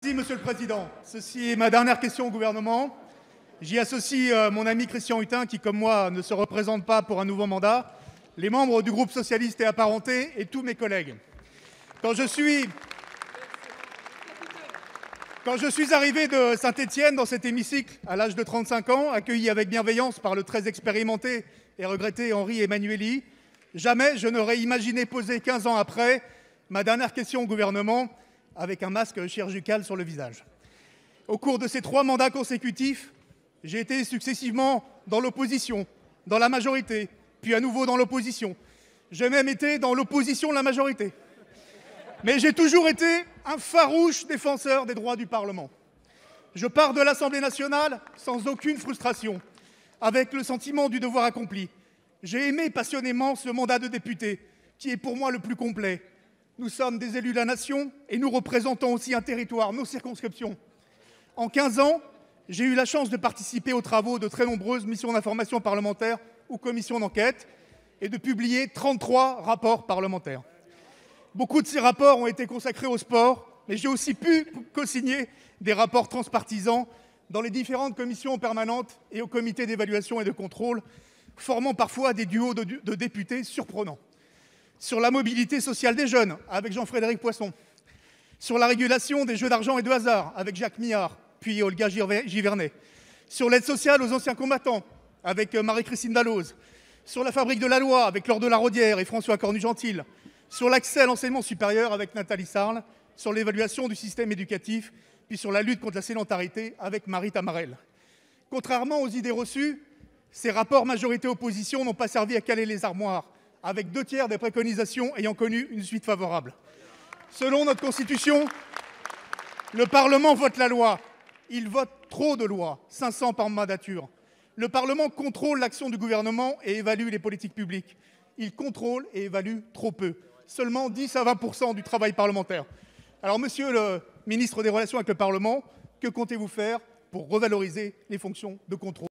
Merci, Monsieur le Président. Ceci est ma dernière question au gouvernement. J'y associe mon ami Christian Hutin, qui, comme moi, ne se représente pas pour un nouveau mandat, les membres du groupe socialiste et apparentés et tous mes collègues. Quand je suis arrivé de Saint-Étienne dans cet hémicycle à l'âge de 35 ans, accueilli avec bienveillance par le très expérimenté et regretté Henri Emmanuelli, jamais je n'aurais imaginé poser 15 ans après ma dernière question au gouvernement avec un masque chirurgical sur le visage. Au cours de ces 3 mandats consécutifs, j'ai été successivement dans l'opposition, dans la majorité, puis à nouveau dans l'opposition. J'ai même été dans l'opposition de la majorité. Mais j'ai toujours été un farouche défenseur des droits du Parlement. Je pars de l'Assemblée nationale sans aucune frustration, avec le sentiment du devoir accompli. J'ai aimé passionnément ce mandat de député, qui est pour moi le plus complet. Nous sommes des élus de la nation et nous représentons aussi un territoire, nos circonscriptions. En 15 ans, j'ai eu la chance de participer aux travaux de très nombreuses missions d'information parlementaire ou commissions d'enquête et de publier 33 rapports parlementaires. Beaucoup de ces rapports ont été consacrés au sport, mais j'ai aussi pu co-signer des rapports transpartisans dans les différentes commissions permanentes et au comité d'évaluation et de contrôle, formant parfois des duos de députés surprenants. Sur la mobilité sociale des jeunes, avec Jean-Frédéric Poisson. Sur la régulation des jeux d'argent et de hasard, avec Jacques Millard, puis Olga Givernet. Sur l'aide sociale aux anciens combattants, avec Marie-Christine Dalloz. Sur la fabrique de la loi, avec Laure de la Raudière et François Cornu-Gentil. Sur l'accès à l'enseignement supérieur, avec Nathalie Sarl. Sur l'évaluation du système éducatif, puis sur la lutte contre la sédentarité, avec Marie Tamarel. Contrairement aux idées reçues, ces rapports majorité-opposition n'ont pas servi à caler les armoires, avec 2/3 des préconisations ayant connu une suite favorable. Selon notre Constitution, le Parlement vote la loi. Il vote trop de lois, 500 par mandature. Le Parlement contrôle l'action du gouvernement et évalue les politiques publiques. Il contrôle et évalue trop peu, seulement 10 à 20% du travail parlementaire. Alors, monsieur le ministre des Relations avec le Parlement, que comptez-vous faire pour revaloriser les fonctions de contrôle ?